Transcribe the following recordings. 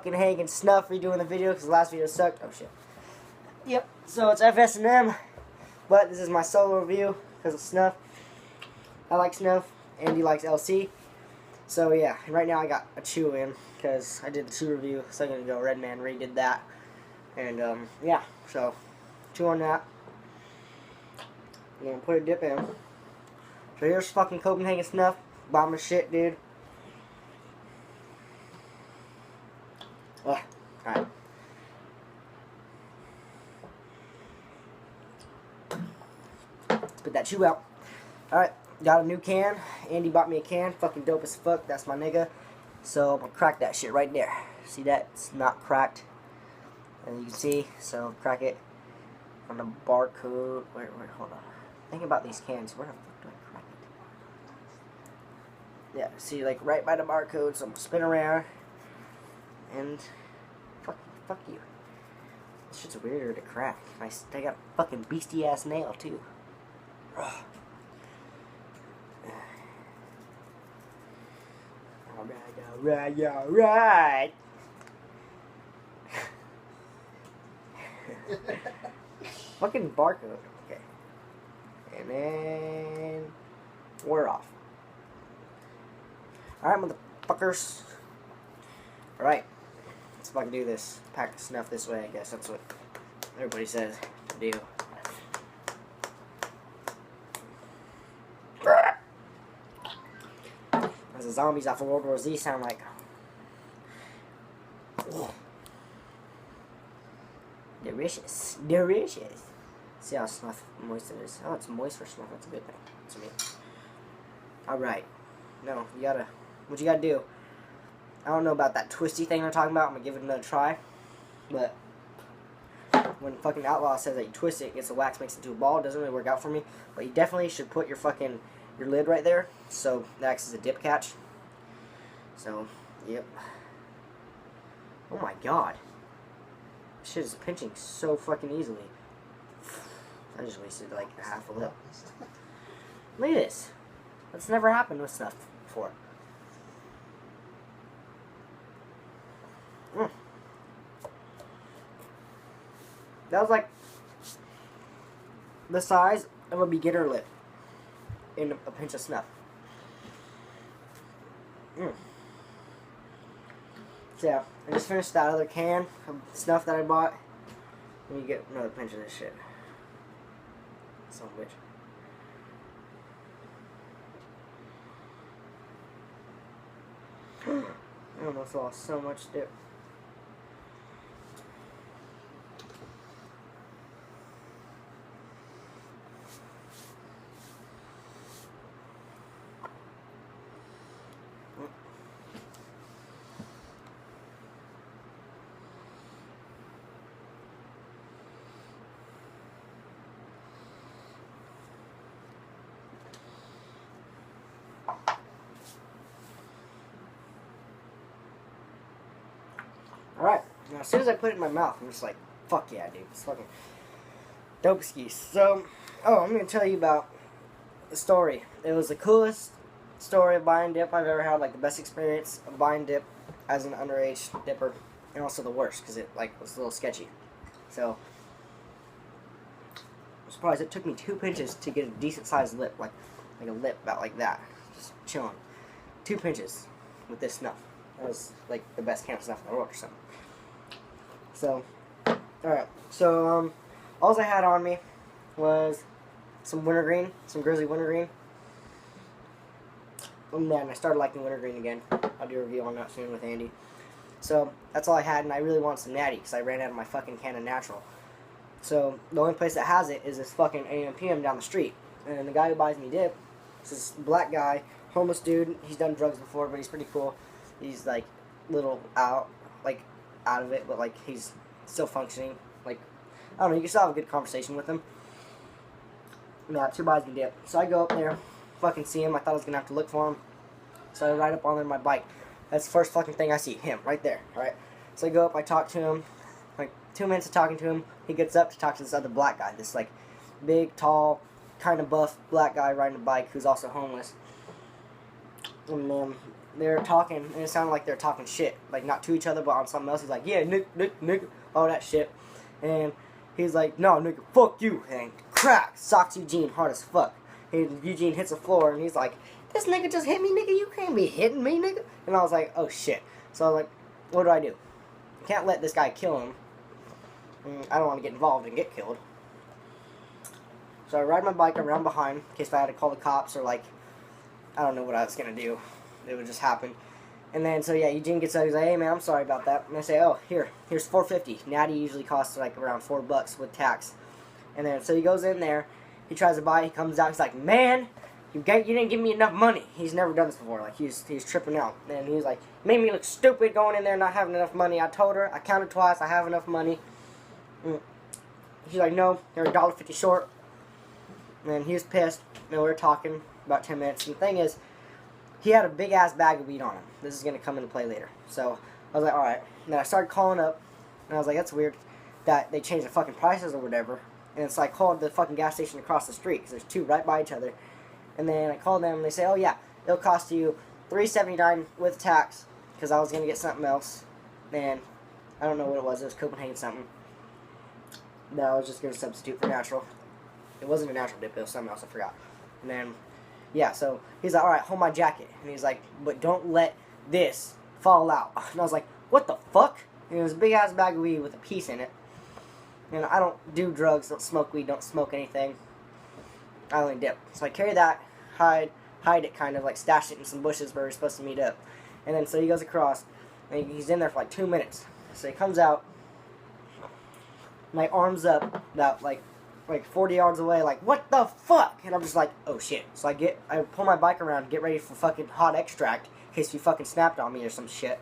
Copenhagen Snuff redoing the video because the last video sucked. Oh shit. Yep, so it's FS&M, but this is my solo review because of Snuff. I like Snuff, Andy likes LC. So yeah, right now I got a chew in because I did the chew review a second ago. Redman redid that. And yeah, so chew on that. I'm gonna put a dip in. So here's fucking Copenhagen Snuff. Bomb of shit, dude. Alright. Let's put that chew out. Alright, got a new can. Andy bought me a can. Fucking dope as fuck. That's my nigga. So I'm gonna crack that shit right there. See that? It's not cracked. And you can see, so crack it on the barcode. Wait, hold on. Think about these cans. Where the fuck do I crack it? Yeah, see, like right by the barcode. So I'm gonna spin around. And fuck you. This shit's weirder to crack. I got a fucking beastie ass nail too. Ugh. Alright. Fucking barcode. Okay. And then we're off. Alright, motherfuckers. Alright. Let's fucking do this. Pack the Snuff this way, I guess. That's what everybody says to do. As the zombies off of World War Z sound like. Delicious. Delicious. See how Snuff moist it is. Oh, it's moist for Snuff. That's a good thing to me. Alright. No, you gotta. What you gotta do. I don't know about that twisty thing I'm talking about. I'm gonna give it another try. But when fucking Outlaw says that you twist it, gets the wax, makes it into a ball, it doesn't really work out for me. But you definitely should put your lid right there, so that acts as a dip catch. So, yep. Oh my god. This shit is pinching so fucking easily. I just wasted like half a lip. Look at this. That's never happened with Snuff before. That was like the size of a beginner lip in a pinch of Snuff. So yeah, I just finished that other can of Snuff that I bought. Let me get another pinch of this shit. Son of a bitch. I almost lost so much dip. Alright, now as soon as I put it in my mouth, I'm just like, fuck yeah, dude. It's fucking dope skis. So, I'm going to tell you about the story. It was the coolest story of buying dip I've ever had, like the best experience of buying dip as an underage dipper, and also the worst, because it was a little sketchy. So, I'm surprised it took me 2 pinches to get a decent sized lip, like a lip about like that, just chilling. 2 pinches with this Snuff. That was like the best can of Snuff in the world or something. So, alright. So, all I had on me was some wintergreen, some grizzly wintergreen. And then I started liking wintergreen again. I'll do a review on that soon with Andy. So, that's all I had, and I really wanted some natty because I ran out of my fucking can of natural. So, the only place that has it is this fucking AM/PM down the street. And the guy who buys me dip is this black guy, homeless dude. He's done drugs before, but he's pretty cool. He's like little out of it, but like he's still functioning. Like, I don't know, you can still have a good conversation with him. Yeah, 2 buys me dip. So I go up there, fucking see him. I thought I was gonna have to look for him. So I ride up on there on my bike. That's the first fucking thing I see, him right there. Alright. So I go up, I talk to him. Like 2 minutes of talking to him, he gets up to talk to this other black guy. This like big, tall, kind of buff black guy riding a bike who's also homeless. And they're talking, and it sounded like they're talking shit, like not to each other, but on something else. He's like, yeah, nigga, all that shit, and he's like, no, nigga, fuck you, and crack, socks Eugene hard as fuck. And Eugene hits the floor, and he's like, this nigga just hit me, nigga, you can't be hitting me, nigga. And I was like, oh shit. So I was like, what do I do? I can't let this guy kill him. I don't want to get involved and get killed. So I ride my bike around behind in case I had to call the cops or like, I don't know what I was going to do. It would just happen. And then, so yeah, Eugene gets out, he's like, hey man, I'm sorry about that. And I say, oh, here's $4.50. Natty usually costs like around $4 with tax. And then, so he goes in there, he tries to buy, he comes out, he's like, man, you didn't give me enough money. He's never done this before, like, he's tripping out. And he's like, made me look stupid going in there not having enough money. I told her, I counted twice, I have enough money. She's like, no, you're $1.50 short. And then he was pissed, and we were talking about 10 minutes. And the thing is, he had a big-ass bag of weed on him. This is going to come into play later. So, I was like, alright. And then I started calling up, and I was like, that's weird that they changed the fucking prices or whatever. And so I called the fucking gas station across the street, because there's two right by each other. And then I called them, and they say, oh yeah, it'll cost you $3.79 with tax, because I was going to get something else. And I don't know what it was Copenhagen something. That I was just going to substitute for natural. It wasn't a natural dip, it was something else, I forgot. And then, yeah, so he's like, alright, hold my jacket. And he's like, but don't let this fall out. And I was like, what the fuck? And it was a big ass bag of weed with a piece in it. And I don't do drugs, don't smoke weed, don't smoke anything. I only dip. So I carry that, hide it kind of, like stash it in some bushes where we're supposed to meet up. And then so he goes across, and he's in there for like 2 minutes. So he comes out, my arms up, about like 40 yards away, like, what the fuck? And I'm just like, oh shit. So I pull my bike around, get ready for fucking hot extract, in case you fucking snapped on me or some shit.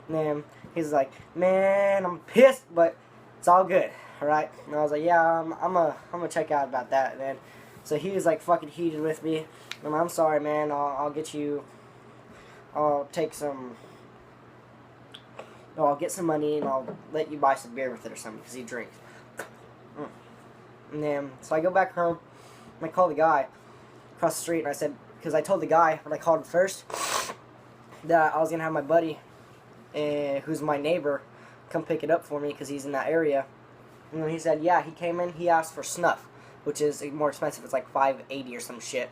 And then he's like, man, I'm pissed, but it's all good, alright? And I was like, yeah, I'm gonna check out about that. And then, so he was like fucking heated with me. And I'm sorry, man, I'll get some money and I'll let you buy some beer with it or something, because he drinks. And then, so I go back home, and I call the guy across the street, and I said, because I told the guy, when I called him first, that I was going to have my buddy, who's my neighbor, come pick it up for me, because he's in that area. And then he said, yeah, he came in, he asked for snuff, which is more expensive, it's like $5.80 or some shit.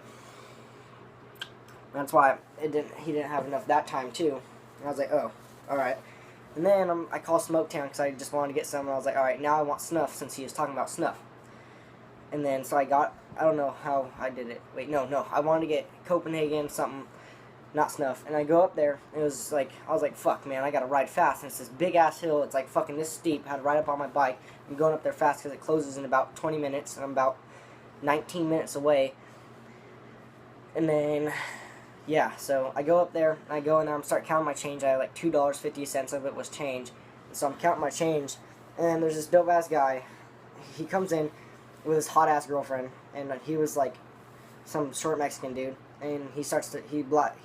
And that's why he didn't have enough that time, too. And I was like, oh, alright. And then I called Smoketown, because I just wanted to get some, and I was like, alright, now I want snuff, since he was talking about snuff. And then, so I don't know how I did it. Wait, no. I wanted to get Copenhagen something, not snuff. And I go up there, and it was like, I was like, fuck, man, I gotta ride fast. And it's this big-ass hill. It's like fucking this steep. I had to ride up on my bike. I'm going up there fast because it closes in about 20 minutes. And I'm about 19 minutes away. And then, yeah, so I go up there, and I go in there, I'm start counting my change. I had like $2.50 of it was change. And so I'm counting my change. And then there's this dope-ass guy. He comes in with his hot-ass girlfriend, and he was like some short Mexican dude, and he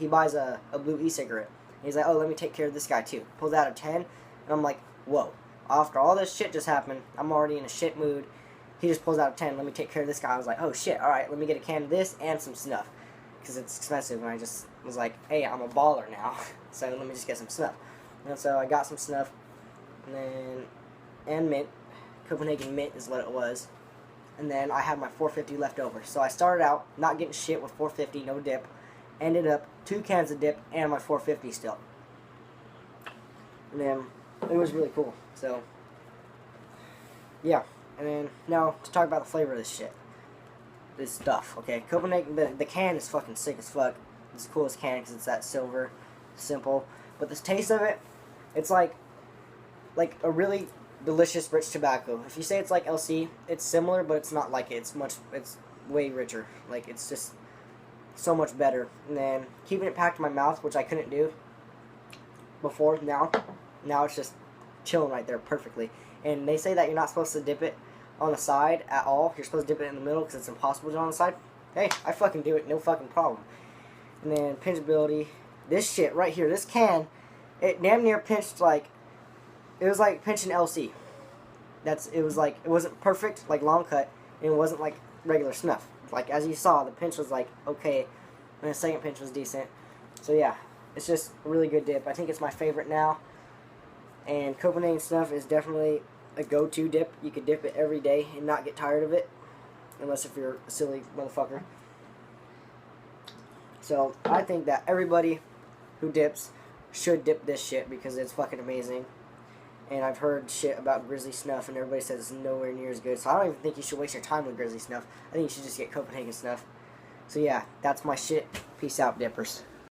buys a blue e-cigarette. He's like, oh, let me take care of this guy too. Pulls out a 10, and I'm like, whoa. After all this shit just happened, I'm already in a shit mood. He just pulls out a 10, let me take care of this guy. I was like, oh shit, alright, let me get a can of this and some snuff, because it's expensive, and I just was like, hey, I'm a baller now, so let me just get some snuff. And so I got some snuff, and mint. Copenhagen mint is what it was. And then I had my $4.50 left over. So I started out not getting shit with $4.50, no dip. Ended up 2 cans of dip and my $4.50 still. And then it was really cool. So yeah. And then now to talk about the flavor of this shit. This stuff, okay? Copenhagen, the can is fucking sick as fuck. It's the coolest can because it's that silver, simple. But the taste of it, it's like a really delicious rich tobacco. If you say it's like LC, it's similar, but it's not like it. It's way richer. Like, it's just so much better. And then keeping it packed in my mouth, which I couldn't do before. Now it's just chilling right there perfectly. And they say that you're not supposed to dip it on the side at all. You're supposed to dip it in the middle because it's impossible to do on the side. Hey, I fucking do it, no fucking problem. And then pinchability. This shit right here, this can, it damn near pinched like, it was like pinching LC. It wasn't perfect, like long cut, and it wasn't like regular snuff. Like, as you saw, the pinch was like, okay, and the second pinch was decent. So yeah, It's just a really good dip. I think it's my favorite now. And Copenhagen Snuff is definitely a go-to dip. You could dip it every day and not get tired of it. Unless if you're a silly motherfucker. So, I think that everybody who dips should dip this shit because it's fucking amazing. And I've heard shit about Grizzly Snuff and everybody says it's nowhere near as good. So I don't even think you should waste your time with Grizzly Snuff. I think you should just get Copenhagen Snuff. So yeah, that's my shit. Peace out, dippers.